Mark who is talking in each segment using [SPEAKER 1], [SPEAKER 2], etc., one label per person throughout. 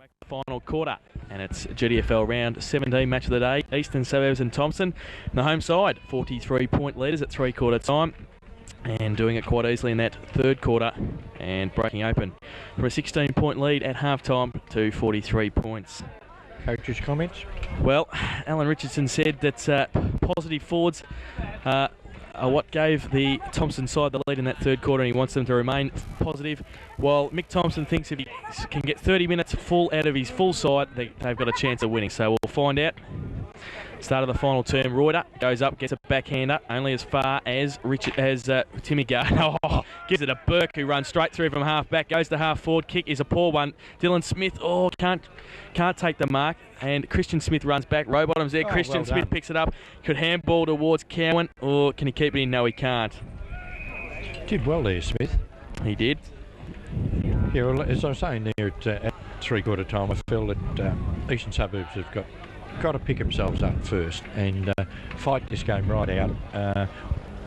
[SPEAKER 1] Back to the final quarter, and it's GDFL round 17 match of the day. Eastern Suburbs and Thompson, the home side, 43-point leaders at three-quarter time, and doing it quite easily in that third quarter, and breaking open for a 16-point lead at half-time to 43 points.
[SPEAKER 2] Coach's comments?
[SPEAKER 1] Well, Alan Richardson said that positive forwards are what gave the Thompson side the lead in that third quarter, and he wants them to remain positive. While Mick Thompson thinks if he can get 30 minutes full out of his full side, they've got a chance of winning. So we'll find out. Start of the final term, Reuter goes up, gets a backhander, only as far as Timmy Gardner. Oh, gives it a Burke, who runs straight through from half back, goes to half forward. Kick is a poor one. Dylan Smith, can't take the mark, and Christian Smith runs back. Rowbottom's there. Christian Smith picks it up. Could handball towards Cowan, or can he keep it in? No, he can't.
[SPEAKER 2] Did well there, Smith.
[SPEAKER 1] He did.
[SPEAKER 2] Yeah, well, as I was saying there at three-quarter time, I feel that Eastern Suburbs have got to pick themselves up first and fight this game right out.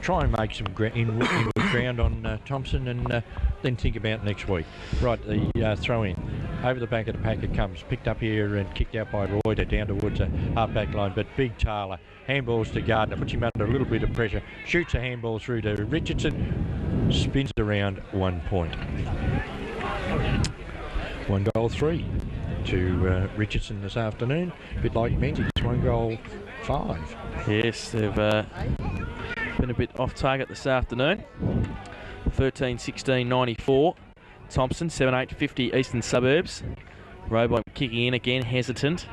[SPEAKER 2] Try and make some inward ground on Thompson, and then think about next week. Right, the throw-in. Over the back of the pack it comes, picked up here and kicked out by Reuter down towards the half-back line, but big Taylor handballs to Gardner, puts him under a little bit of pressure, shoots a handball through to Richardson, spins around 1 point. 1 goal 3 to Richardson this afternoon, a bit like Menzies, 1 goal 5.
[SPEAKER 1] Yes, they've been a bit off target this afternoon. 13-16-94. Thompson, 7-8-50 Eastern Suburbs. Robot kicking in again, hesitant.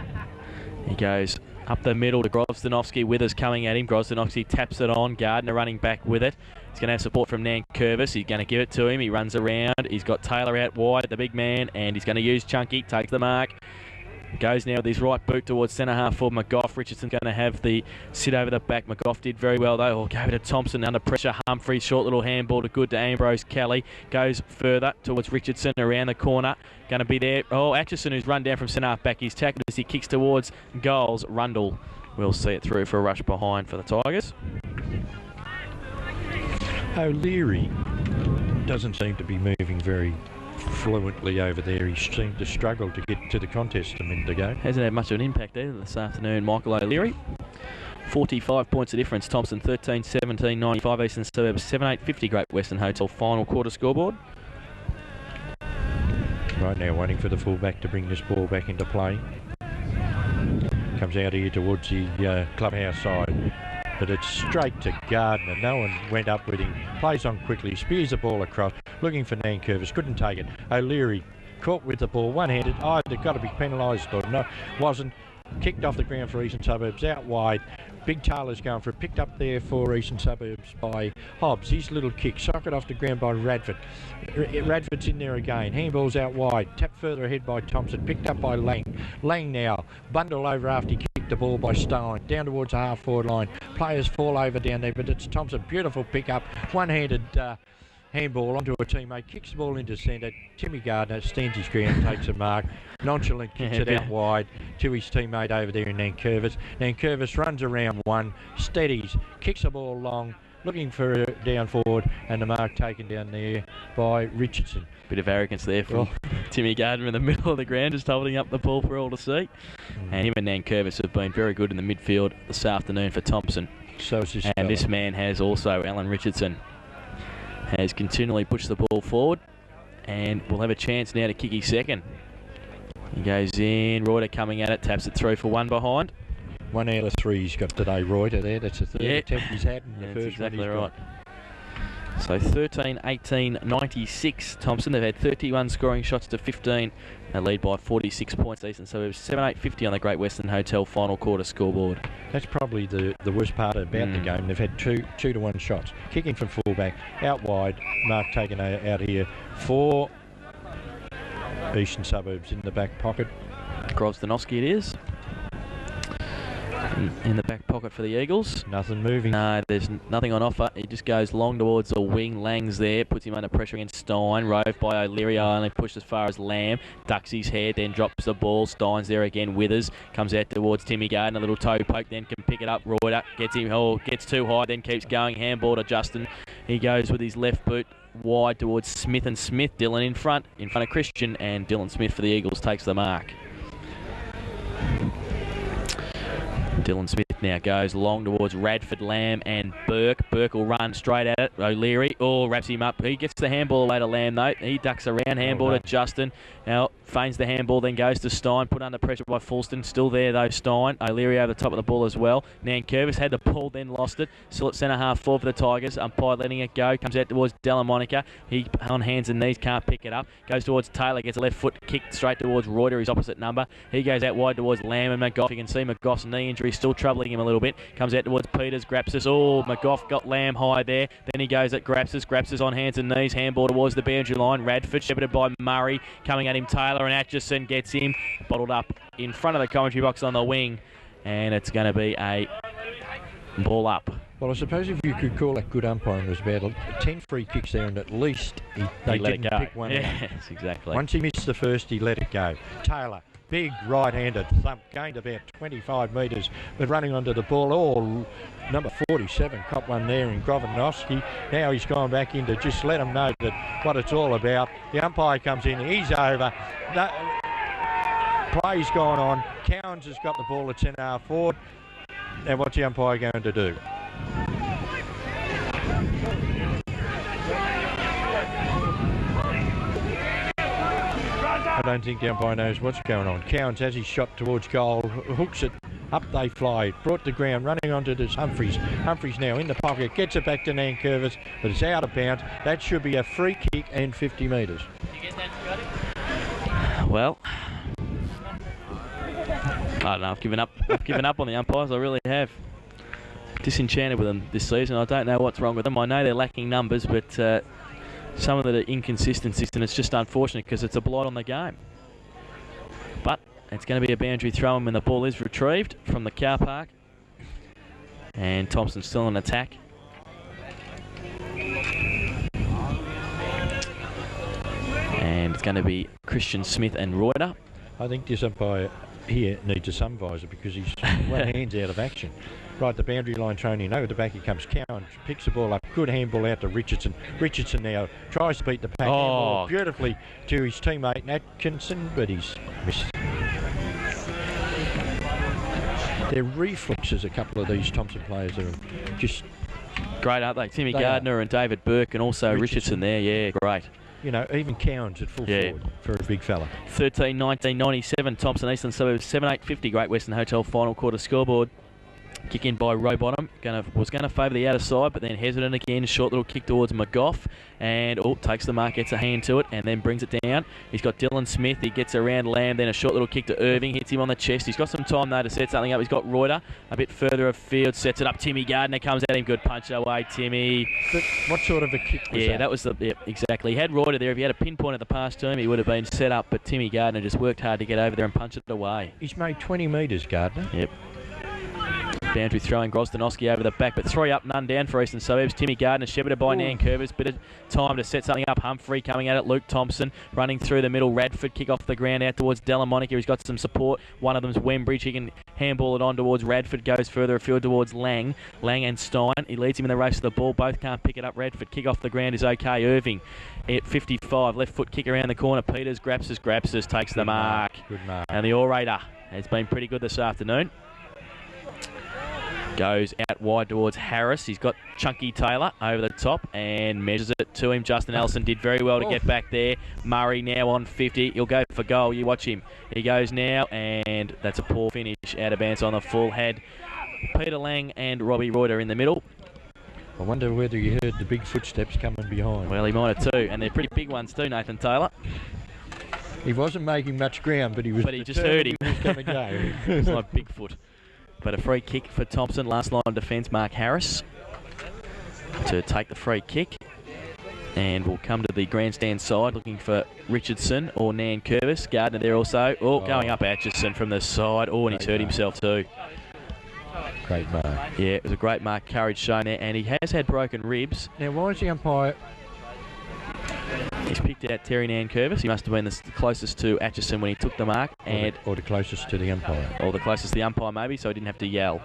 [SPEAKER 1] He goes up the middle to Grosdanovsky. Withers coming at him. Grosdanovsky taps it on. Gardner running back with it. He's going to have support from Nankervis. He's going to give it to him. He runs around. He's got Taylor out wide, the big man, and he's going to use Chunky. Takes the mark. Goes now with his right boot towards centre half for McGough. Richardson's going to have the sit over the back. McGough did very well though. Gave it to Thompson under pressure. Humphreys, short little handball to good to Ambrose Kelly. Goes further towards Richardson around the corner. Going to be there. Oh, Atchison, who's run down from centre half back. He's tackled as he kicks towards goals. Rundle will see it through for a rush behind for the Tigers.
[SPEAKER 2] O'Leary doesn't seem to be moving very fluently over there. He seemed to struggle to get to the contest a minute ago.
[SPEAKER 1] Hasn't had much of an impact either this afternoon, Michael O'Leary. 45 points of difference. Thompson 13-17-95. Eastern Suburbs 7-8-50 Great Western Hotel final quarter scoreboard.
[SPEAKER 2] Right now waiting for the fullback to bring this ball back into play. Comes out here towards the clubhouse side, but it's straight to Gardner. No one went up with him. Plays on quickly, spears the ball across, looking for Nankervis, couldn't take it. O'Leary caught with the ball, one-handed. Either got to be penalised or no, wasn't. Kicked off the ground for Eastern Suburbs, out wide. Big Taylor's going for it, picked up there for Eastern Suburbs by Hobbs. His little kick, socket off the ground by Radford. Radford's in there again, handball's out wide, tapped further ahead by Thompson, picked up by Lang. Lang now, bundle over after he kicked the ball by Stein, down towards the half-forward line. Players fall over down there, but it's Thompson, beautiful pick-up, one-handed handball onto a teammate, kicks the ball into centre. Timmy Gardner stands his ground, takes a mark, nonchalant kicks it out wide to his teammate over there in Nankervis. Nankervis runs around one, steadies, kicks the ball long, looking for down forward, and the mark taken down there by Richardson.
[SPEAKER 1] Bit of arrogance there from Timmy Gardner in the middle of the ground, just holding up the ball for all to see. And him and Nankervis have been very good in the midfield this afternoon for Thompson.
[SPEAKER 2] So is this
[SPEAKER 1] and this man has also, Alan Richardson, has continually pushed the ball forward, and will have a chance now to kick his second. He goes in, Reuter coming at it, taps it through for one behind.
[SPEAKER 2] 1 out of 3 he's got today, Reuter there. That's the third attempt he's had, and the first
[SPEAKER 1] exactly
[SPEAKER 2] one he's
[SPEAKER 1] right. So 13-18-96 Thompson. They've had 31 scoring shots to 15. They lead by 46 points. Eastern Suburbs 7-8-50 on the Great Western Hotel final quarter scoreboard.
[SPEAKER 2] That's probably the worst part about the game. They've had 2-1 shots. Kicking from fullback, out wide. Mark taken out here for Eastern Suburbs in the back pocket.
[SPEAKER 1] Grosdanovsky it is. In the back pocket for the Eagles.
[SPEAKER 2] Nothing moving.
[SPEAKER 1] No, there's nothing on offer. He just goes long towards the wing. Lang's there, puts him under pressure against Stein. Rove by O'Leary, only pushed as far as Lamb. Ducks his head, then drops the ball. Stein's there again. Withers comes out towards Timmy Gardner. A little toe poke, then can pick it up. Reuter gets him, gets too high, then keeps going. Handball to Justin. He goes with his left boot wide towards Smith and Smith. Dylan in front of Christian, and Dylan Smith for the Eagles takes the mark. Dylan Smith now goes long towards Radford, Lamb and Burke. Burke will run straight at it. O'Leary, wraps him up. He gets the handball away to Lamb though. He ducks around, handball to Justin. Now feigns the handball, then goes to Stein. Put under pressure by Fulston. Still there though, Stein. O'Leary over the top of the ball as well. Nankervis had the ball, then lost it. Still at centre half forward for the Tigers. Umpire letting it go. Comes out towards Delamonica. He on hands and knees, can't pick it up. Goes towards Taylor, gets a left foot kick straight towards Reuter, his opposite number. He goes out wide towards Lamb and McGough. You can see McGough's knee injury still troubling him a little bit. Comes out towards Peters, Grapsis. McGough got Lamb high there. Then he goes at Grapsis. Grapsis on hands and knees. Handball towards the boundary line. Radford, shepherded by Murray. Coming at him, Taylor, and Atchison gets him. Bottled up in front of the commentary box on the wing. And it's going to be a ball up.
[SPEAKER 2] Well, I suppose if you could call that good umpiring, was about 10 free kicks there, and at least they
[SPEAKER 1] let
[SPEAKER 2] didn't
[SPEAKER 1] it go.
[SPEAKER 2] pick one out.
[SPEAKER 1] Yes, exactly.
[SPEAKER 2] Once he missed the first, he let it go. Taylor, big right-handed thump, gained about 25 metres, but running onto the ball. Number 47 caught one there in Grovanovski. Now he's gone back in to just let him know that what it's all about. The umpire comes in, he's over. Play's gone on. Cowans has got the ball at centre half forward. Now what's the umpire going to do? I don't think the umpire knows what's going on. Cowans, as he shot towards goal, hooks it, up they fly, brought the ground, running onto this Humphreys. Humphreys now in the pocket, gets it back to Nankervis, but it's out of bounds. That should be a free kick and 50 metres.
[SPEAKER 1] Well, I don't know, I've given up. I've given up on the umpires, I really have. Disenchanted with them this season. I don't know what's wrong with them. I know they're lacking numbers, but some of the inconsistencies, and it's just unfortunate because it's a blight on the game. But it's going to be a boundary throw when the ball is retrieved from the car park. And Thompson's still in attack. And it's going to be Christian Smith and Reuter.
[SPEAKER 2] I think this umpire here needs a sun visor because he's one hand's out of action. Right, the boundary line thrown in. Over the back he comes. Cowan picks the ball up. Good handball out to Richardson. Richardson now tries to beat the pack. Handball beautifully to his teammate Atkinson, but he's missed. Their reflexes, a couple of these Thompson players are just
[SPEAKER 1] great, aren't they? Timmy Gardner and David Burke, and also Richardson there. Yeah, great.
[SPEAKER 2] You know, even Cowans at full forward for a big fella.
[SPEAKER 1] 13-19-97, Thompson Eastland Suburbs 7-8-50, Great Western Hotel final quarter scoreboard. Kick in by Rowbottom. Was going to favour the outer side, but then hesitant again. Short little kick towards McGough. And takes the mark, gets a hand to it, and then brings it down. He's got Dylan Smith. He gets around Lamb. Then a short little kick to Irving. Hits him on the chest. He's got some time though to set something up. He's got Reuter a bit further afield. Sets it up. Timmy Gardner comes at him. Good punch away, Timmy.
[SPEAKER 2] But what sort of a kick was that?
[SPEAKER 1] Yeah, that was exactly. He had Reuter there. If he had a pinpoint at the pass to him, he would have been set up. But Timmy Gardner just worked hard to get over there and punch it away.
[SPEAKER 2] He's made 20 metres, Gardner.
[SPEAKER 1] Yep. Boundary throwing Grosdanowski over the back, but 3 up, none down for Eastern Suburbs. Timmy Gardner, shepherded by Nankervis. Bit of time to set something up. Humphrey coming at it. Luke Thompson running through the middle. Radford kick off the ground out towards Delamonica. He's got some support. One of them's Wembridge. He can handball it on towards Radford. Goes further afield towards Lang. Lang and Stein. He leads him in the race to the ball. Both can't pick it up. Radford kick off the ground is okay. Irving at 55. Left foot kick around the corner. Peters, Grapsis takes the mark.
[SPEAKER 2] Good mark.
[SPEAKER 1] And the orator has been pretty good this afternoon. Goes out wide towards Harris. He's got Chunky Taylor over the top and measures it to him. Justin Ellison did very well to get back there. Murray now on 50. He'll go for goal. You watch him. He goes now, and that's a poor finish. Out of bounds on the full. Had Peter Lang and Robbie Reuter in the middle.
[SPEAKER 2] I wonder whether you heard the big footsteps coming behind.
[SPEAKER 1] Well, he might have too, and they're pretty big ones too, Nathan Taylor.
[SPEAKER 2] He wasn't making much ground, but he was.
[SPEAKER 1] But he just heard him.
[SPEAKER 2] He was going to go.
[SPEAKER 1] It's like Bigfoot. But a free kick for Thompson. Last line of defence, Mark Harris to take the free kick. And we'll come to the grandstand side looking for Richardson or Nankervis. Gardner there also. Going up Atchison from the side. And he's hurt himself too.
[SPEAKER 2] Great mark.
[SPEAKER 1] Yeah, it was a great mark courage shown there. And he has had broken ribs.
[SPEAKER 2] Now, why is the umpire...
[SPEAKER 1] He's picked out Terry Nankervis. He must have been the closest to Atchison when he took the mark.
[SPEAKER 2] Or the closest to the umpire.
[SPEAKER 1] Or the closest to the umpire maybe, so he didn't have to yell.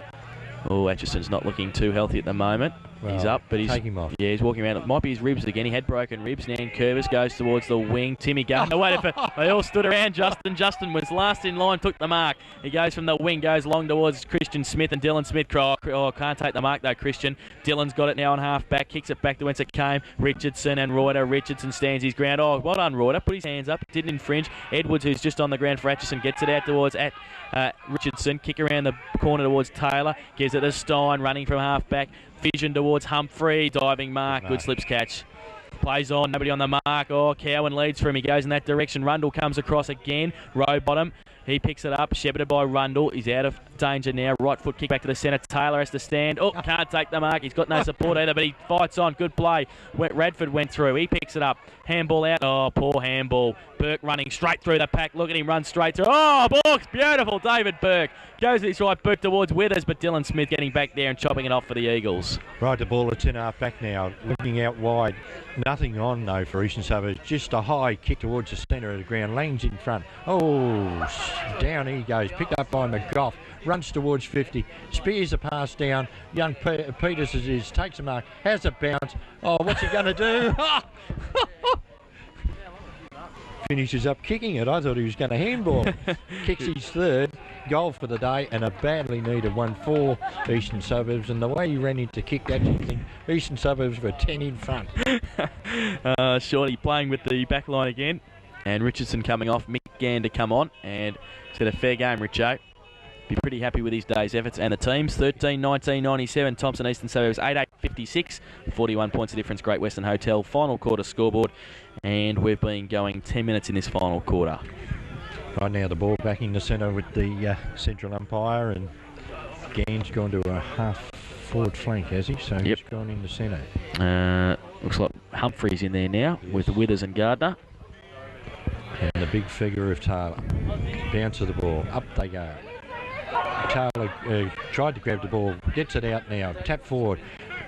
[SPEAKER 1] Atchison's not looking too healthy at the moment.
[SPEAKER 2] Well,
[SPEAKER 1] he's up, but
[SPEAKER 2] take him off.
[SPEAKER 1] Yeah, he's walking around. It might be his ribs again. He had broken ribs. Nan Curvis goes towards the wing. Timmy Gardner waited for. They all stood around Justin. Justin was last in line, took the mark. He goes from the wing, goes long towards Christian Smith and Dylan Smith. Oh, can't take the mark though, Christian. Dylan's got it now on half back, kicks it back to whence it came. Richardson and Reuter. Richardson stands his ground. Oh, well done, Reuter. Put his hands up. Didn't infringe. Edwards, who's just on the ground for Atchison, gets it out towards Richardson. Kick around the corner towards Taylor. Gives it to Stein, running from half back. Vision towards Humphrey. Diving mark. Good slips catch. Plays on. Nobody on the mark. Oh, Cowan leads for him. He goes in that direction. Rundle comes across again. Row bottom. He picks it up. Shepherded by Rundle. He's out of danger now. Right foot kick back to the centre. Taylor has to stand. Oh, can't take the mark. He's got no support either, but he fights on. Good play. Radford went through. He picks it up. Handball out. Oh, poor handball. Burke running straight through the pack. Look at him run straight through. Oh, Borks. Beautiful. David Burke. Goes to his right boot towards Withers, but Dylan Smith getting back there and chopping it off for the Eagles.
[SPEAKER 2] Right, the ball at 10.5 back now. Looking out wide. Nothing on, though, for Eastern Suburbs. Just a high kick towards the centre of the ground. Lang's in front. Oh, down he goes. Picked up by McGough. Runs towards 50. Spears a pass down. Young Peters takes a mark. Has a bounce. Oh, what's he going to do? Finishes up kicking it. I thought he was going to handball. Kicks his third goal for the day and a badly needed one for Eastern Suburbs. And the way he ran into kick that, you think Eastern Suburbs were 10 in front.
[SPEAKER 1] Shorty playing with the back line again. And Richardson coming off. Mick Gander come on. And it's had a fair game, Richo. Be pretty happy with his day's efforts. And the teams, 13-19-97, Thompson Eastern Suburbs 8-8-56, 41 points of difference, Great Western Hotel. Final quarter scoreboard, and we've been going 10 minutes in this final quarter.
[SPEAKER 2] Right now the ball back in the centre with the central umpire, and Gann's gone to a half forward flank, has he? So he's gone in the centre.
[SPEAKER 1] Looks like Humphrey's in there now with Withers and Gardner.
[SPEAKER 2] And the big figure of Taylor. Bounce of the ball, up they go. Taylor tried to grab the ball, gets it out now, tap forward,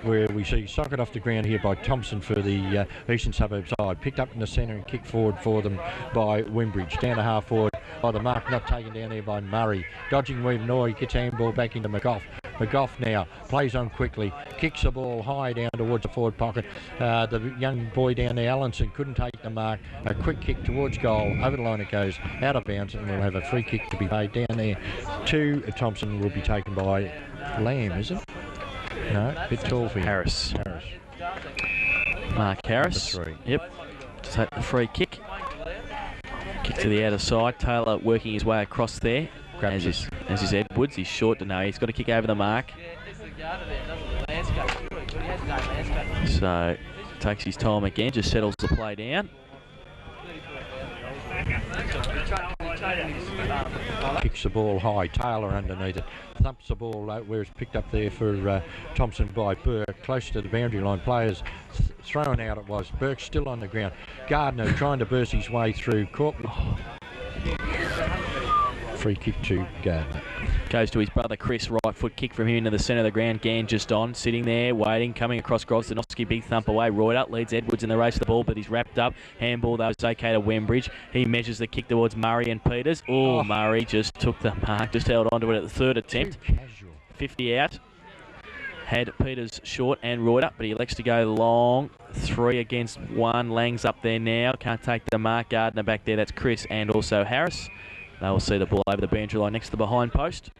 [SPEAKER 2] where we see socket off the ground here by Thompson for the Eastern Suburbs side. Picked up in the centre and kicked forward for them by Wimbridge. Down to half forward by the mark, not taken down there by Murray. Dodging Weave Noy, gets handball back into McGough. McGough now plays on quickly, kicks the ball high down towards the forward pocket. The young boy down there, Allenson, couldn't take the mark. A quick kick towards goal. Over the line it goes, out of bounds, and we'll have a free kick to be made down there. Thompson will be taken by Lamb, is it? No, a bit tall for him.
[SPEAKER 1] Harris. Mark Harris.
[SPEAKER 2] Number 3.
[SPEAKER 1] Yep. To take the free kick. Kick to the outer side. Taylor working his way across there. As is Edwards. He's short to know. He's got to kick over the mark. So takes his time again. Just settles the play down.
[SPEAKER 2] Kicks the ball high. Taylor underneath it. Thumps the ball where it's picked up there for Thompson by Burke. Close to the boundary line. Players thrown out it was. Burke still on the ground. Gardner trying to burst his way through. Caught. Free kick to Gardner.
[SPEAKER 1] Goes to his brother Chris. Right foot kick from him into the centre of the ground. Gann just on. Sitting there, waiting. Coming across Grosdanovsky. Big thump away. Reuter leads Edwards in the race for the ball, but he's wrapped up. Handball, though, it's okay to Wembridge. He measures the kick towards Murray and Peters. Oh, Murray just took the mark. Just held on to it at the third attempt. 50 out. Had Peters short and Reuter, but he elects to go long. 3 against 1. Lang's up there now. Can't take the mark. Gardner back there. That's Chris and also Harris. They will see the ball over the boundary line next to the behind post.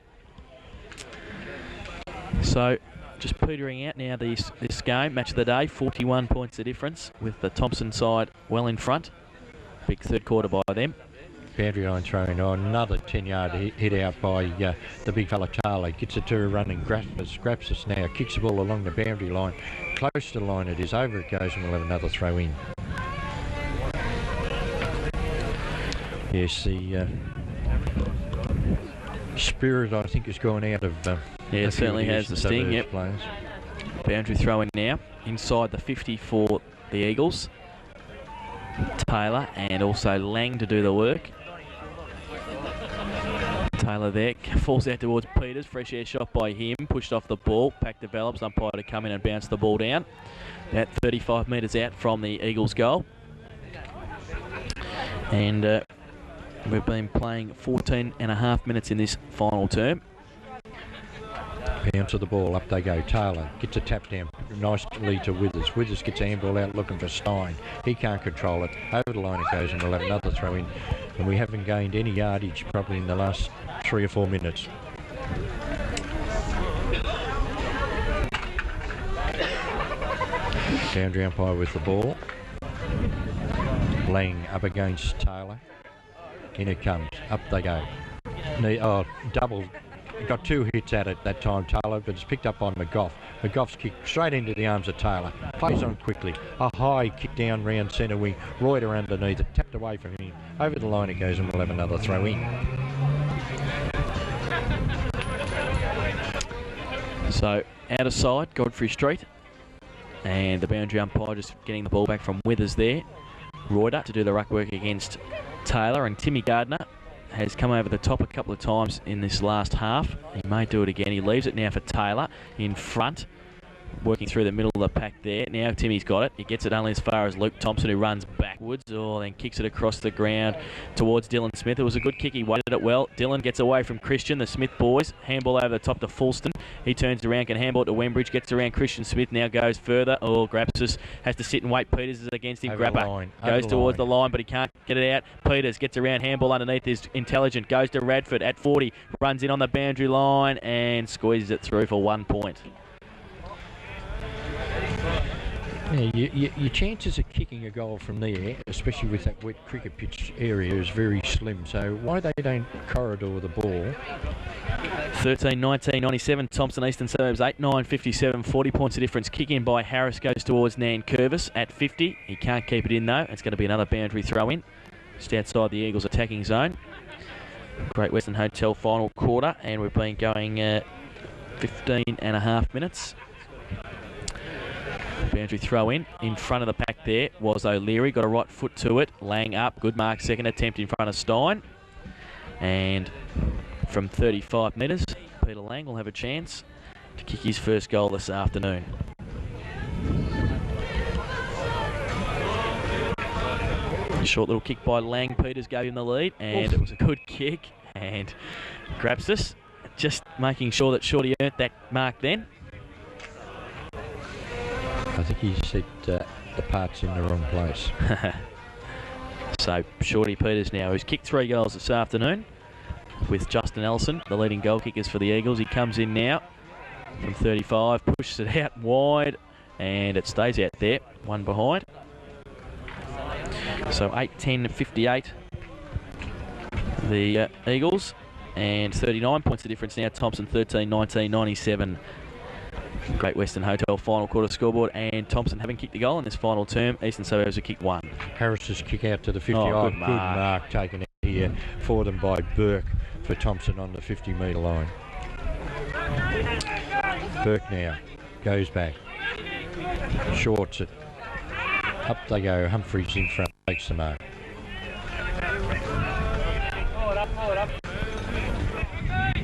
[SPEAKER 1] So, just petering out now this game. Match of the day, 41 points of difference with the Thompson side well in front. Big third quarter by them.
[SPEAKER 2] Boundary line throwing on. Another 10-yard hit out by the big fella Taylor. Gets it to a running scraps us now. Kicks the ball along the boundary line. Close to the line it is. Over it goes and we'll have another throw in. Yes, the spirit, I think, has gone out of
[SPEAKER 1] yeah, it certainly has the sting. Yep.
[SPEAKER 2] Players.
[SPEAKER 1] Boundary throw in now inside the 50 for the Eagles. Taylor and also Lang to do the work. Taylor there falls out towards Peters. Fresh air shot by him. Pushed off the ball. Pack develops. Umpire to come in and bounce the ball down. About 35 metres out from the Eagles' goal. And we've been playing 14 and a half minutes in this final term.
[SPEAKER 2] Bounce of the ball, up they go. Taylor gets a tap down nicely to Withers. Withers gets a handball out looking for Stein. He can't control it. Over the line it goes, and we'll have another throw in. And we haven't gained any yardage probably in the last 3 or 4 minutes. Boundary umpire with the ball. Lang up against Taylor. In it comes. Up they go. Double. Got 2 hits at it that time, Taylor, but it's picked up by McGough. McGough's kicked straight into the arms of Taylor. Plays on quickly. A high kick down round centre wing. Reuter underneath it. Tapped away from him. Over the line it goes, and we'll have another throw in.
[SPEAKER 1] So, out of side, Godfrey Street. And the boundary umpire just getting the ball back from Withers there. Reuter to do the ruck work against Taylor, and Timmy Gardner has come over the top a couple of times in this last half. He may do it again. He leaves it now for Taylor in front, working through the middle of the pack there. Now Timmy's got it. He gets it only as far as Luke Thompson, who runs backwards. Then kicks it across the ground towards Dylan Smith. It was a good kick. He weighted it well. Dylan gets away from Christian. The Smith boys handball over the top to Fulston. He turns around, can handball it to Wembridge. Gets around Christian Smith. Now goes further. Grapsis has to sit and wait. Peters is against him. Grapper goes towards the line, but he can't get it out. Peters gets around. Handball underneath is intelligent. Goes to Radford at 40. Runs in on the boundary line and squeezes it through for 1 point.
[SPEAKER 2] Yeah, your chances of kicking a goal from there, especially with that wet cricket pitch area, is very slim. So why they don't corridor the ball?
[SPEAKER 1] 13-19-97, Thompson Eastern Suburbs 8-9-57, 40 points of difference. Kick in by Harris goes towards Nan Curvis at 50. He can't keep it in though. It's going to be another boundary throw in. Just outside the Eagles' attacking zone. Great Western Hotel final quarter, and we've been going 15 and a half minutes. Boundary throw in front of the pack there was O'Leary, got a right foot to it. Lang up, good mark, second attempt in front of Stein. And from 35 metres, Peter Lang will have a chance to kick his first goal this afternoon. A short little kick by Lang. Peters gave him the lead, and it was a good kick. And Grapsis just making sure that Shorty earned that mark then.
[SPEAKER 2] I think he set the parts in the wrong place.
[SPEAKER 1] So Shorty Peters now, who's kicked 3 goals this afternoon, with Justin Ellison, the leading goal kickers for the Eagles. He comes in now from 35, pushes it out wide, and it stays out there, 1 behind. So 8-10-58, the Eagles, and 39 points of difference now. Thompson 13-19-97. Great Western Hotel final quarter scoreboard, and Thompson having kicked the goal in this final term. Eastern Suburbs have kicked 1.
[SPEAKER 2] Harris's kick out to the 50.
[SPEAKER 1] Good mark
[SPEAKER 2] taken out here for them by Burke for Thompson on the 50-metre line. Burke now goes back, shorts it. Up they go. Humphreys in front, takes the mark.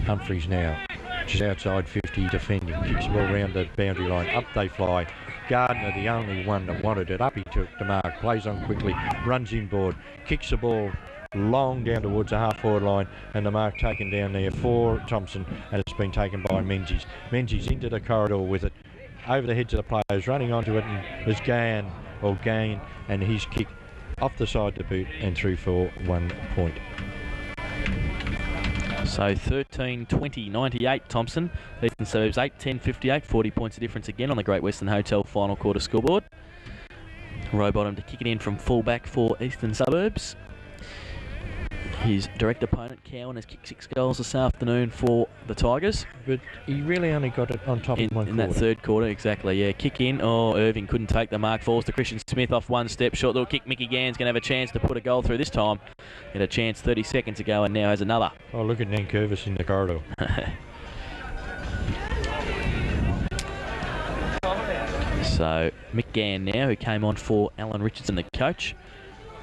[SPEAKER 2] Humphreys now. Just outside 50, defending, kicks the ball round the boundary line, up they fly. Gardner, the only one that wanted it, up he took the mark, plays on quickly, runs inboard, kicks the ball long down towards the half-forward line, and the mark taken down there for Thompson, and it's been taken by Menzies. Menzies into the corridor with it, over the heads of the players, running onto it, and has gained, and his kick off the side to boot and through for 1 point.
[SPEAKER 1] So 13-20-98 Thompson. Eastern Suburbs 8-10-58, 40 points of difference again on the Great Western Hotel final quarter scoreboard. Rowbottom to kick it in from fullback for Eastern Suburbs. His direct opponent, Cowan, has kicked 6 goals this afternoon for the Tigers.
[SPEAKER 2] But he really only got it on top of 1 quarter.
[SPEAKER 1] In that third quarter, exactly, yeah. Kick in. Irving couldn't take the mark. Falls to Christian Smith off 1 step. Short little kick. Mickey Gann's going to have a chance to put a goal through this time. He had a chance 30 seconds ago and now has another.
[SPEAKER 2] Oh, look at Nankervis in the corridor.
[SPEAKER 1] So, Mick Gann now, who came on for Alan Richardson, the coach,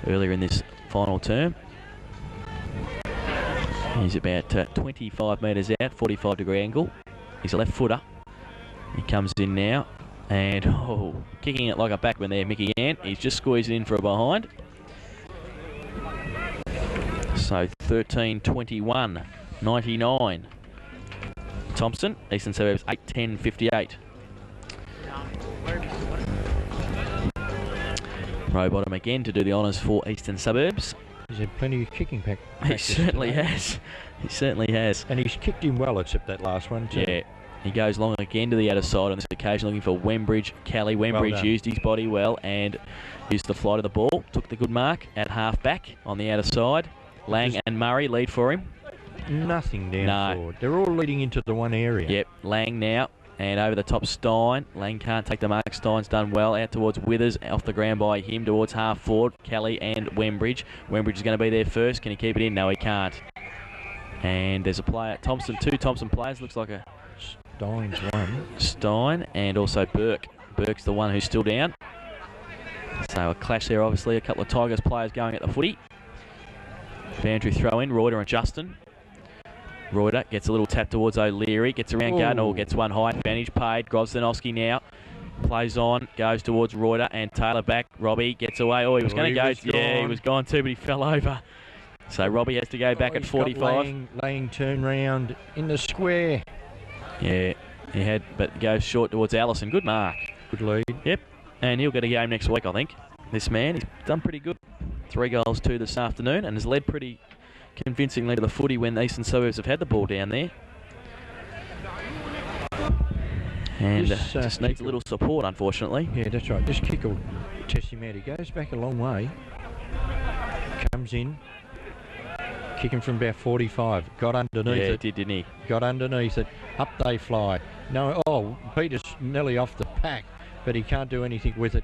[SPEAKER 1] earlier in this final term. He's about 25 metres out, 45-degree angle. He's a left footer. He comes in now and kicking it like a backman there, Mickey Gann. He's just squeezed in for a behind. So 13-21, 99. Thompson, Eastern Suburbs 8-10-58. Rowbottom again to do the honours for Eastern Suburbs.
[SPEAKER 2] He's had plenty of kicking
[SPEAKER 1] He
[SPEAKER 2] practice
[SPEAKER 1] certainly
[SPEAKER 2] today.
[SPEAKER 1] has. He certainly has.
[SPEAKER 2] And he's kicked him well, except that last one too.
[SPEAKER 1] Yeah. He goes long again to the outer side on this occasion, looking for Wembridge. Kelly Wembridge used his body well and used the flight of the ball. Took the good mark at half back on the outer side. Lang and Murray lead for him.
[SPEAKER 2] Nothing down forward. They're all leading into the one area.
[SPEAKER 1] Yep, Lang now. And over the top, Stein. Lang can't take the mark. Stein's done well. Out towards Withers. Off the ground by him towards half forward. Kelly and Wembridge. Wembridge is going to be there first. Can he keep it in? No, he can't. And there's a player. Thompson, two Thompson players. Looks like a...
[SPEAKER 2] Stein's one.
[SPEAKER 1] Stein and also Burke. Burke's the one who's still down. So a clash there, obviously. A couple of Tigers players going at the footy. Boundary throw in. Reuter and Justin. Reuter gets a little tap towards O'Leary, gets around Gardner, gets one high advantage paid. Grosdanowski now plays on, goes towards Reuter and Taylor back. Robbie gets away. Oh, he was going to go. Yeah, he was gone too, but he fell over. So Robbie has to go back at 45.
[SPEAKER 2] Laying turn round in the square.
[SPEAKER 1] Yeah, he had, but goes short towards Allison. Good mark.
[SPEAKER 2] Good lead.
[SPEAKER 1] Yep, and he'll get a game next week, I think. This man, he's done pretty good. 3 goals, 2 this afternoon, and has led pretty convincingly to the footy when the Eastern Suburbs have had the ball down there. And just needs a little support, unfortunately.
[SPEAKER 2] Yeah, that's right. This kick will test him out. He goes back a long way. Comes in. Kicking from about 45. Got underneath it.
[SPEAKER 1] Yeah, did, didn't he?
[SPEAKER 2] Got underneath it. Up they fly. No, Peter's nearly off the pack, but he can't do anything with it.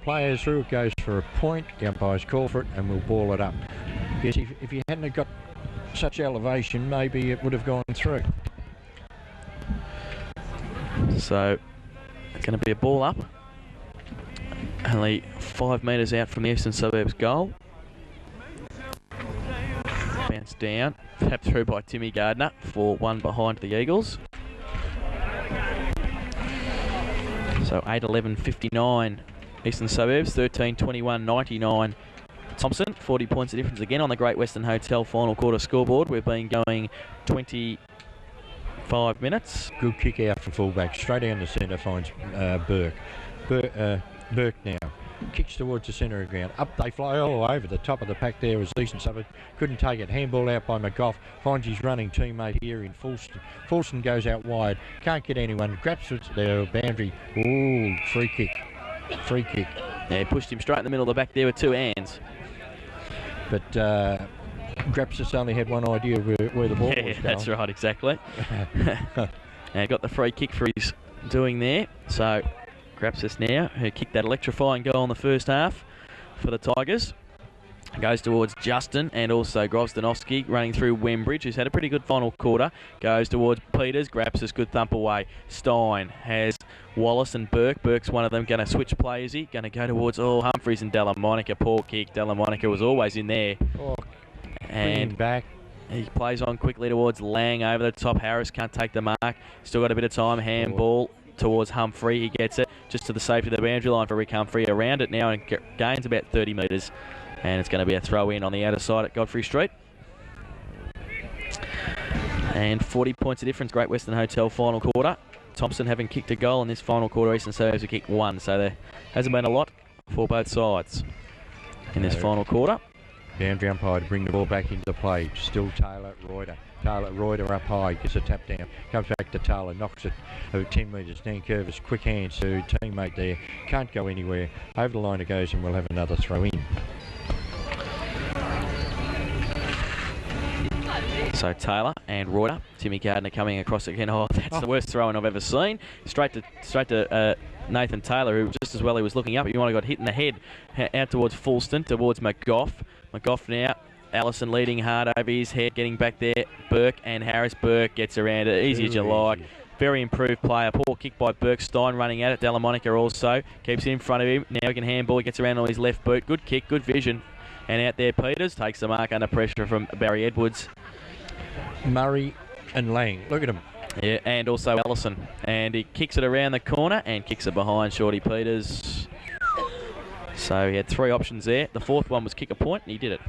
[SPEAKER 2] Players through, it goes for a point. The umpires call for it, and we'll ball it up. Yes, if he hadn't have got such elevation, maybe it would have gone through.
[SPEAKER 1] So it's going to be a ball up. Only 5 metres out from the Eastern Suburbs goal. Bounce down, tapped through by Timmy Gardner for 1 behind the Eagles. So 8-11-59 Eastern Suburbs, 13-21-99 Thompson. 40 points of difference again on the Great Western Hotel final quarter scoreboard. We've been going 25 minutes.
[SPEAKER 2] Good kick out from fullback, straight down the centre, finds Burke. Burke now kicks towards the centre of the ground. Up they fly all over the top of the pack there as Eastern Suburbs couldn't take it. Handball out by McGough. Finds his running teammate here in Fulston. Fulston goes out wide. Can't get anyone. Grabs it there. Boundary. Ooh, free kick. Free kick.
[SPEAKER 1] Yeah, he pushed him straight in the middle of the back there with 2 hands.
[SPEAKER 2] But Grapsis only had one idea where the ball was going.
[SPEAKER 1] That's right, exactly. And got the free kick for his doing there. So Grapsis now, who kicked that electrifying goal in the first half for the Tigers, goes towards Justin and also Grosdanowski running through Wembridge, who's had a pretty good final quarter. Goes towards Peters, Grapsis, good thump away. Stein has Wallace and Burke. Burke's one of them. Going to switch play, is he? Going to go towards Humphreys and Delamonica. Poor kick. Delamonica was always in there. And
[SPEAKER 2] back.
[SPEAKER 1] He plays on quickly towards Lang over the top. Harris can't take the mark. Still got a bit of time. Handball towards Humphrey. He gets it just to the safety of the boundary line for Rick Humphrey. Around it now and gains about 30 metres. And it's going to be a throw in on the outer side at Godfrey Street. And 40 points of difference. Great Western Hotel final quarter. Thompson having kicked a goal in this final quarter. Eastern Suburbs have kicked 1. So there hasn't been a lot for both sides in this final quarter.
[SPEAKER 2] Boundary umpire to bring the ball back into play. Still Taylor Reuter. Taylor Reuter up high, gets a tap down, comes back to Taylor, knocks it over 10 metres. Dan Curvis, quick hands to teammate there, can't go anywhere. Over the line it goes, and we'll have another throw in.
[SPEAKER 1] So Taylor and Reuter, Timmy Gardner coming across again. Oh, that's the worst throw-in I've ever seen. Straight to Nathan Taylor, who just as well he was looking up. He might have got hit in the head. Out towards Fulston, towards McGough. McGough now. Allison leading hard over his head, getting back there. Burke and Harris. Burke gets around it, easy as you like. Very improved player. Poor kick by Burke. Stein running at it. Delamonica also keeps it in front of him. Now he can handball. He gets around on his left boot. Good kick, good vision. And out there Peters takes the mark under pressure from Barry Edwards.
[SPEAKER 2] Murray and Lang. Look at him.
[SPEAKER 1] Yeah, and also Allison. And he kicks it around the corner and kicks it behind Shorty Peters. So he had 3 options there. The 4th one was kick a point, and he did it.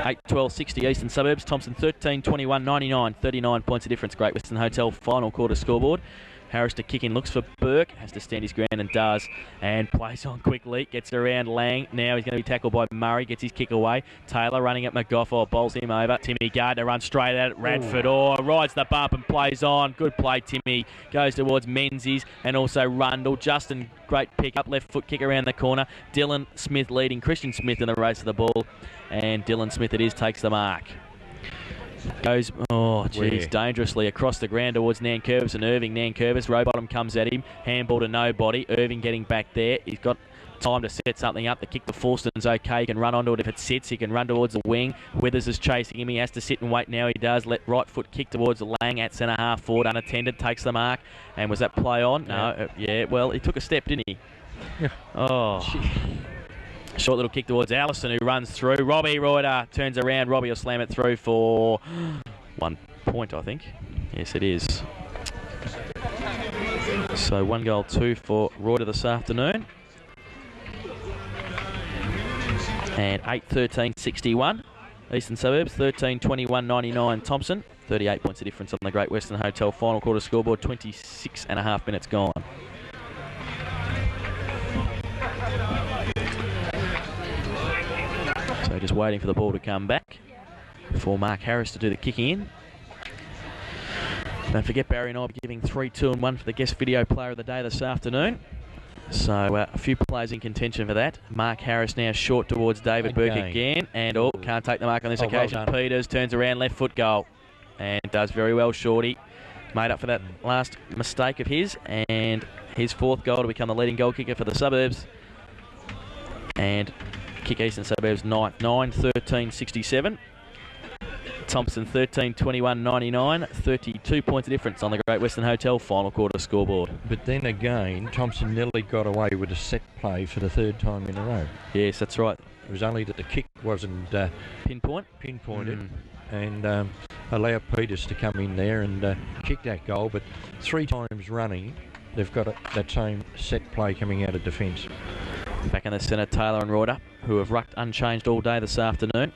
[SPEAKER 1] 8-12-60 Eastern Suburbs. Thompson 13-21-99. 39 points of difference. Great Western Hotel final quarter scoreboard. Harris to kick in, looks for Burke, has to stand his ground and does, and plays on quickly, gets around Lang. Now he's going to be tackled by Murray, gets his kick away. Taylor running at McGoffin, bowls him over. Timmy Gardner runs straight at it. Radford, rides the bump and plays on. Good play, Timmy. Goes towards Menzies and also Rundle. Justin, great pick up, left foot kick around the corner. Dylan Smith leading Christian Smith in the race to the ball, and Dylan Smith it is, takes the mark. Goes, dangerously across the ground towards Nankervis and Irving. Nankervis, Rowbottom comes at him. Handball to nobody. Irving getting back there. He's got time to set something up. The kick to Forsten's okay. He can run onto it if it sits. He can run towards the wing. Withers is chasing him. He has to sit and wait now. He does. Let right foot kick towards Lang at centre half forward. Unattended. Takes the mark. And was that play on? No. Well, he took a step, didn't he? Short little kick towards Allison, who runs through. Robbie Reuter turns around. Robbie will slam it through for 1 point, I think. Yes, it is. So 1 goal, 2 for Reuter this afternoon. And 8-13-61. Eastern Suburbs, 13-21-99 Thompson. 38 points of difference on the Great Western Hotel final quarter scoreboard. 26.5 minutes gone. So just waiting for the ball to come back for Mark Harris to do the kicking in. Don't forget, Barry and I will be giving 3, 2 and 1 for the guest video player of the day this afternoon. So a few players in contention for that. Mark Harris now short towards David Burke again. And can't take the mark on this occasion. Well, Peters turns around, left foot goal. And does very well, Shorty. Made up for that last mistake of his. And his 4th goal to become the leading goal kicker for the Suburbs. And kick Eastern Suburbs 9-13-67. Thompson 13-21-99. 32 points of difference on the Great Western Hotel final quarter scoreboard.
[SPEAKER 2] But then again, Thompson nearly got away with a set play for the 3rd time in a row.
[SPEAKER 1] Yes, that's right.
[SPEAKER 2] It was only that the kick wasn't pinpointed and allowed Peters to come in there and kick that goal. But 3 times running, they've got that same set play coming out of defence.
[SPEAKER 1] Back in the centre, Taylor and Reuter, who have rucked unchanged all day this afternoon.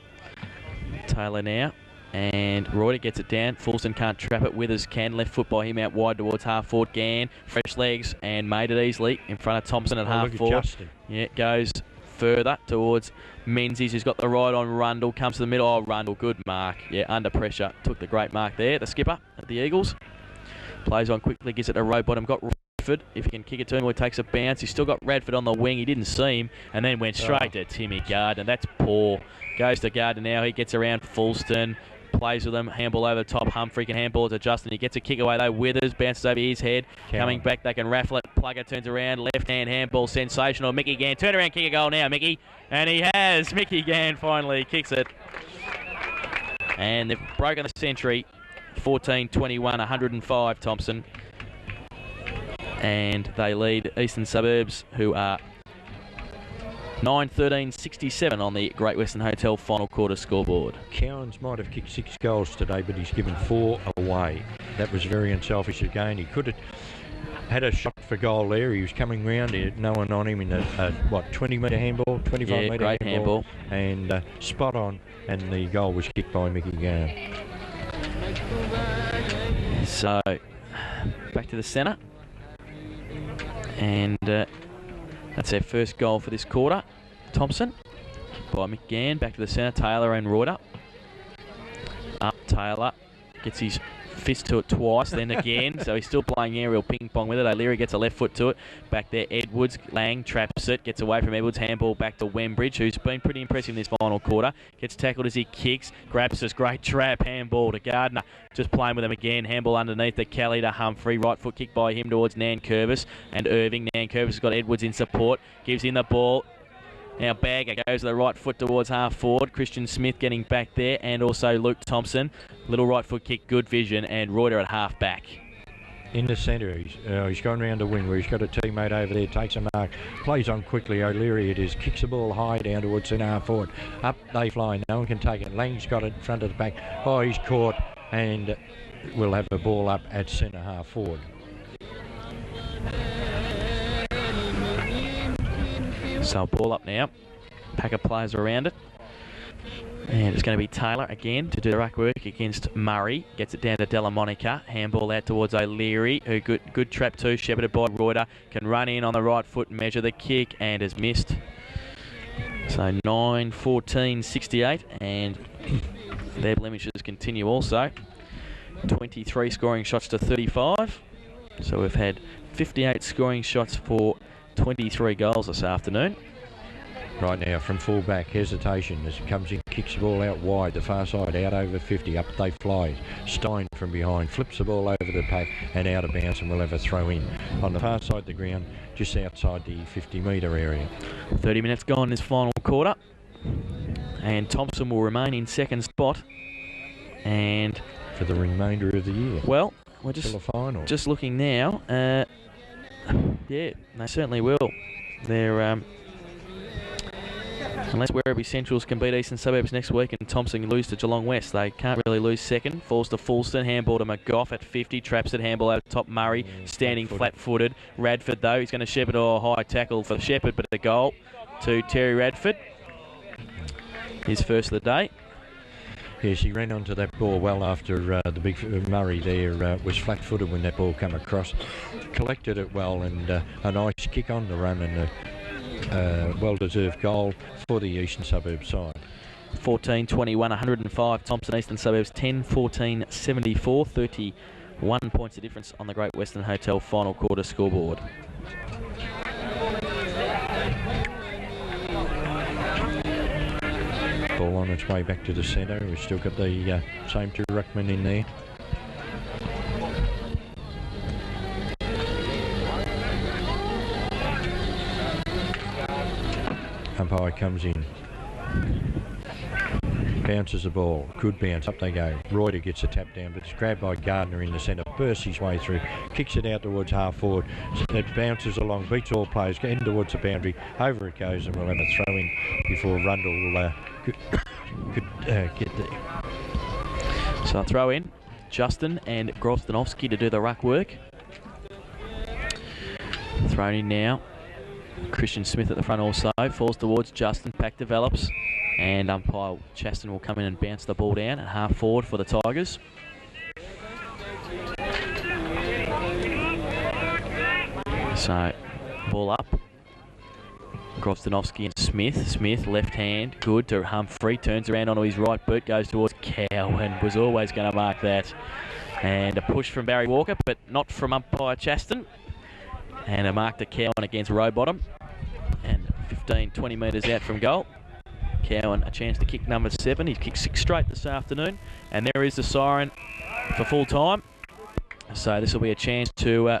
[SPEAKER 1] Taylor now, and Reuter gets it down. Fulson can't trap it. Withers can. Left foot by him out wide towards half forward. Gann, fresh legs, and made it easily in front of Thompson at half forward. Yeah, it goes further towards Menzies, who's got the ride on Rundle. Comes to the middle. Oh, Rundle, good mark. Yeah, under pressure. Took the great mark there. The skipper of the Eagles. Plays on quickly, gives it to Rowbottom. Got Radford, if he can kick it to him, or he takes a bounce. He's still got Radford on the wing. He didn't see him, and then went straight to Timmy Gardner. That's poor. Goes to Gardner now. He gets around Fulston. Plays with them. Handball over the top. Humphrey can handball it to Justin. He gets a kick away though. Withers bounces over his head. Coming back, they can raffle it. Plugger turns around. Left hand handball. Sensational. Mickey Gann. Turn around, kick a goal now, Mickey. And he has. Mickey Gann finally kicks it. And they've broken the century. 14-21, 105 Thompson. And they lead Eastern Suburbs, who are 9-13-67 on the Great Western Hotel final quarter scoreboard.
[SPEAKER 2] Cowans might have kicked 6 goals today, but he's given 4 away. That was very unselfish again. He could have had a shot for goal there. He was coming round, he had no one on him in a 20-metre handball, 25-metre
[SPEAKER 1] great handball.
[SPEAKER 2] And spot on, and the goal was kicked by Mickey Gann.
[SPEAKER 1] So, back to the centre. And that's our first goal for this quarter. Thompson by McGann. Back to the centre. Taylor and Reuter. Up Taylor. Gets his fist to it twice, then again. So he's still playing aerial ping pong with it. O'Leary gets a left foot to it. Back there, Edwards. Lang traps it. Gets away from Edwards. Handball back to Wembridge, who's been pretty impressive in this final quarter. Gets tackled as he kicks. Grabs this great trap. Handball to Gardner. Just playing with him again. Handball underneath the Kelly to Humphrey. Right foot kick by him towards Nankervis and Irving. Nankervis has got Edwards in support. Gives him the ball. Now Bagger goes to the right foot towards half forward. Christian Smith getting back there, and also Luke Thompson. Little right foot kick, good vision, and Reuter at half back.
[SPEAKER 2] In the centre, he's gone round the wing where he's got a teammate over there, takes a mark, plays on quickly. O'Leary it is, kicks the ball high down towards centre half forward. Up they fly, no one can take it. Lang's got it in front of the back. Oh, he's caught, and we'll have a ball up at centre half forward. So ball up now. Pack of players around it. And just
[SPEAKER 1] going to be Taylor again to do the ruck work against Murray. Gets it down to Della Monica. Handball out towards O'Leary, who good trap too, shepherded by Reuter. Can run in on the right foot, measure the kick, and has missed. So 9-14-68, and their blemishes continue also. 23 scoring shots to 35. So we've had 58 scoring shots for 23 goals this afternoon.
[SPEAKER 2] Right now from full-back, hesitation as it comes in, kicks the ball out wide, the far side, out over 50, up they fly. Stein from behind, flips the ball over the pack and out of bounds, and we'll have a throw in on the far side of the ground, just outside the 50-metre area.
[SPEAKER 1] 30 minutes gone in this final quarter, and Thompson will remain in second spot. And
[SPEAKER 2] for the remainder of the year.
[SPEAKER 1] Well, we're just looking now. Yeah, they certainly will. They're unless Werribee Centrals can beat Eastern Suburbs next week and Thompson lose to Geelong West, they can't really lose second. Falls to Fulston, handball to McGough at 50, traps it, handball over top Murray, standing flat-footed. Radford though, he's going to shepherd a high tackle for Shepherd, but a goal to Terry Radford. His first of the day.
[SPEAKER 2] Yes, he ran onto that ball well after the big Murray there was flat-footed when that ball came across. Collected it well, and a nice kick on the run, and a well-deserved goal for the Eastern Suburbs side.
[SPEAKER 1] 14-21, 105. Thompson Eastern Suburbs 10-14-74. 31 points of difference on the Great Western Hotel final quarter scoreboard.
[SPEAKER 2] Ball on its way back to the centre. We've still got the same two ruckmen in there. Umpire comes in. Bounces the ball. Good bounce. Up they go. Reuter gets a tap down, but it's grabbed by Gardner in the centre. Bursts his way through. Kicks it out towards half forward. It bounces along. Beats all players. In towards the boundary. Over it goes, and we'll have a throw in before Rundle could get there.
[SPEAKER 1] So a throw in. Justin and Grozdanovsky to do the ruck work. Thrown in now. Christian Smith at the front also. Falls towards Justin. Pack develops. And umpire Chaston will come in and bounce the ball down at half forward for the Tigers. So, ball up. Grozdanovsky and Smith. Smith, left hand, good to Humphrey. Turns around onto his right boot, goes towards Cowan. Was always going to mark that. And a push from Barry Walker, but not from umpire Chaston. And a mark to Cowan against Rowbottom. And 15-20 metres out from goal. Cowan a chance to kick number 7. He's kicked 6 straight this afternoon. And there is the siren for full time. So this will be a chance to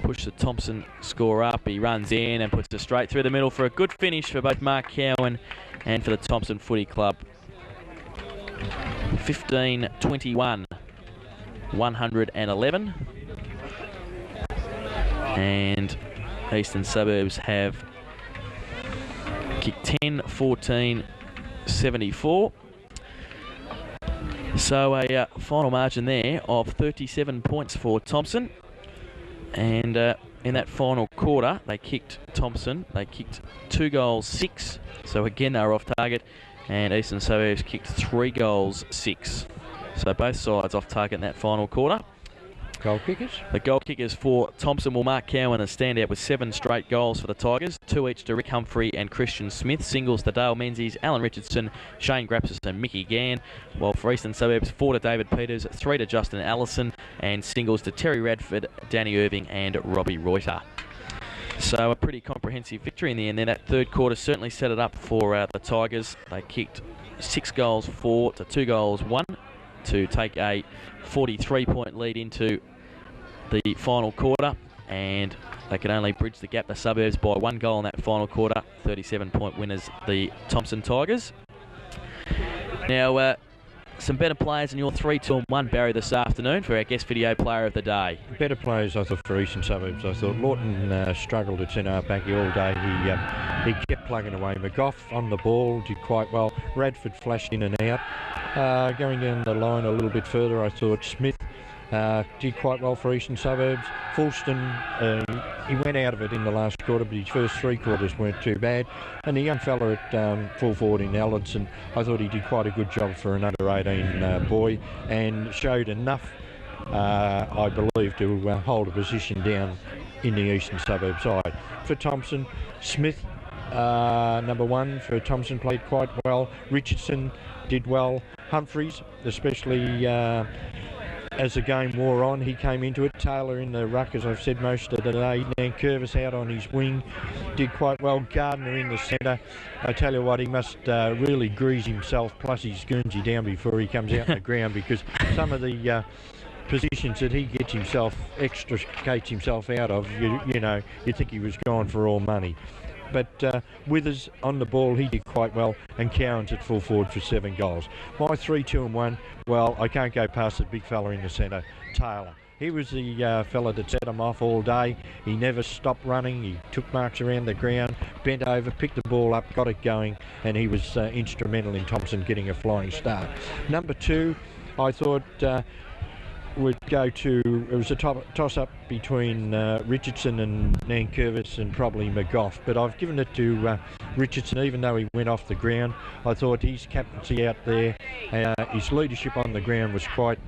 [SPEAKER 1] push the Thompson score up. He runs in and puts it straight through the middle for a good finish for both Mark Cowan and for the Thompson Footy Club. 15-21, 111. And Eastern Suburbs have kicked 10-14-74. So a final margin there of 37 points for Thompson. And in that final quarter, they kicked 2 goals, 6. So again, they were off target. And Eastern Suburbs kicked 3 goals, 6. So both sides off target in that final quarter.
[SPEAKER 2] Goal kickers?
[SPEAKER 1] The goal kickers for Thompson will mark Cowan a standout with 7 straight goals for the Tigers. 2 each to Rick Humphrey and Christian Smith. Singles to Dale Menzies, Alan Richardson, Shane Grapsis and Mickey Gann. While for Eastern Suburbs, 4 to David Peters, 3 to Justin Allison, and singles to Terry Radford, Danny Irving and Robbie Reuter. So a pretty comprehensive victory in the end. Then that third quarter certainly set it up for the Tigers. They kicked 6 goals, 4 to 2 goals, 1 to take a 43-point lead into the final quarter, and they could only bridge the gap the Suburbs by 1 goal in that final quarter. 37-point winners, the Thompson Tigers. Now, some better players in your 3-2-1, Barry, this afternoon for our guest video player of the day.
[SPEAKER 2] Better players, I thought, for Eastern Suburbs. I thought Lawton struggled at centre back all day. He kept plugging away. McGough on the ball did quite well. Radford flashed in and out. Going down the line a little bit further, I thought Smith did quite well for Eastern Suburbs. Fulston, he went out of it in the last quarter, but his first 3 quarters weren't too bad. And the young fella at full forward in Allinson, I thought he did quite a good job for an under-18 boy, and showed enough, I believe, to hold a position down in the Eastern Suburbs side. For Thompson, Smith, number 1 for Thompson, played quite well. Richardson did well. Humphreys, especially as the game wore on, he came into it. Taylor in the ruck, as I've said most of the day. Nankervis out on his wing, did quite well. Gardner in the centre. I tell you what, he must really grease himself plus his Guernsey down before he comes out on the ground, because some of the positions that he gets himself, extricates himself out of, you know, you think he was gone for all money. But Withers on the ball, he did quite well, and Cowan's at full forward for 7 goals. My 3, 2 and 1, well, I can't go past the big fella in the centre, Taylor. He was the fella that set him off all day. He never stopped running. He took marks around the ground, bent over, picked the ball up, got it going, and he was instrumental in Thompson getting a flying start. Number 2, I thought would go to, it was a toss-up between Richardson and Nankervis and probably McGough, but I've given it to Richardson, even though he went off the ground. I thought his captaincy out there, his leadership on the ground was quite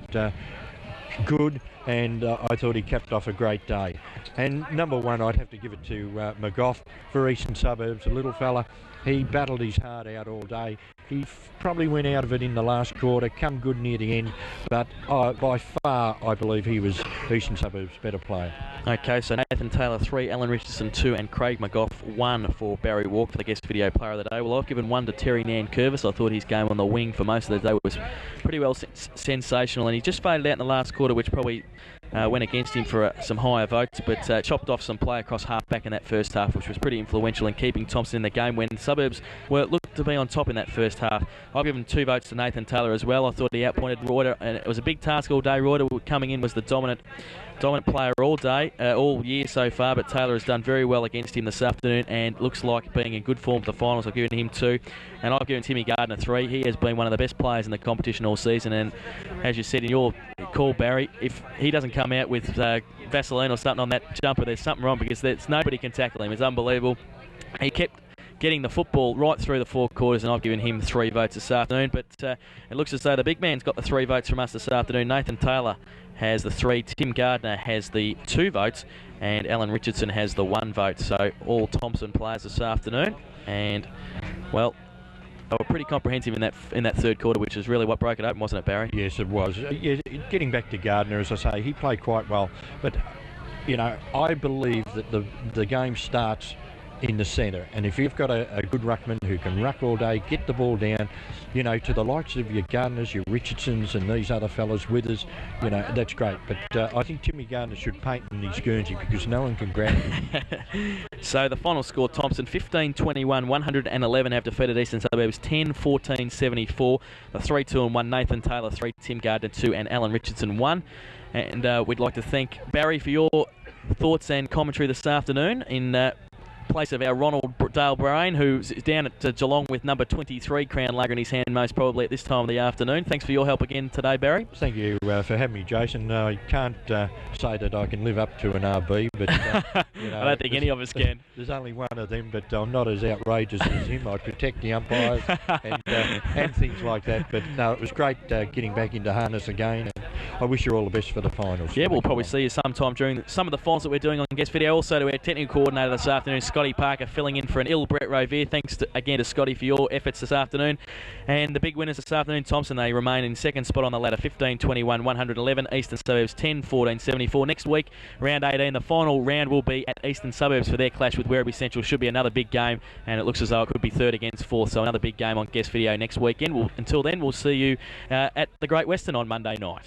[SPEAKER 2] good, and I thought he capped off a great day. And number 1, I'd have to give it to McGough for Eastern Suburbs, a little fella. He battled his heart out all day. He probably went out of it in the last quarter, come good near the end, but by far I believe he was Eastern Suburbs' better player.
[SPEAKER 1] Okay, so Nathan Taylor 3, Alan Richardson 2, and Craig McGough 1 for Barry Walk for the guest video player of the day. Well, I've given 1 to Terry Nankervis. I thought his game on the wing for most of the day was pretty well sensational, and he just faded out in the last quarter, which probably went against him for some higher votes, but chopped off some play across half-back in that first half, which was pretty influential in keeping Thompson in the game when Suburbs looked to be on top in that first half. I've given 2 votes to Nathan Taylor as well. I thought he outpointed Reuter, and it was a big task all day. Reuter coming in was the dominant player all day, all year so far, but Taylor has done very well against him this afternoon and looks like being in good form for the finals. I've given him 2, and I've given Timmy Gardner 3. He has been one of the best players in the competition all season, and as you said in your call, Barry, if he doesn't come out with Vaseline or something on that jumper, there's something wrong, because nobody can tackle him. It's unbelievable. He kept getting the football right through the 4 quarters, and I've given him 3 votes this afternoon. But it looks as though the big man's got the 3 votes from us this afternoon. Nathan Taylor has the 3, Tim Gardner has the 2 votes, and Alan Richardson has the 1 vote. So all Thompson players this afternoon, and well, they were pretty comprehensive in that third quarter, which is really what broke it open, wasn't it, Barry?
[SPEAKER 2] Yes, it was. Yeah, getting back to Gardner, as I say, he played quite well, but you know, I believe that the game starts in the centre, and if you've got a good ruckman who can ruck all day, get the ball down, you know, to the likes of your Gardners, your Richardsons and these other fellas with us, you know, that's great. But I think Timmy Gardner should paint in his Guernsey, because no one can grab him.
[SPEAKER 1] So the final score, Thompson 15-21, 111 have defeated Eastern Suburbs 10-14-74. The 3, 2 and 1, Nathan Taylor 3, Tim Gardner 2, and Alan Richardson 1. And we'd like to thank Barry for your thoughts and commentary this afternoon in place of our Ronald Dale Brain, who's down at Geelong with number 23 Crown Lager in his hand most probably at this time of the afternoon. Thanks for your help again today, Barry.
[SPEAKER 2] Thank you for having me, Jason. I can't say that I can live up to an RB, but you know,
[SPEAKER 1] I don't think any of us can.
[SPEAKER 2] There's only one of them, but I'm not as outrageous as him. I protect the umpires and things like that. But no, it was great getting back into harness again, and I wish you all the best for the finals.
[SPEAKER 1] Yeah, we'll probably see you sometime during some of the finals that we're doing on guest video. Also to our technical coordinator this afternoon, Scotty Parker, filling in for an ill Brett Rovier. Thanks again to Scotty for your efforts this afternoon. And the big winners this afternoon, Thompson, they remain in second spot on the ladder, 15-21, 111. Eastern Suburbs 10-14, 74. Next week, round 18, the final round will be at Eastern Suburbs for their clash with Werribee Central. Should be another big game, and it looks as though it could be third against fourth. So another big game on guest video next weekend. Until then, we'll see you at the Great Western on Monday night.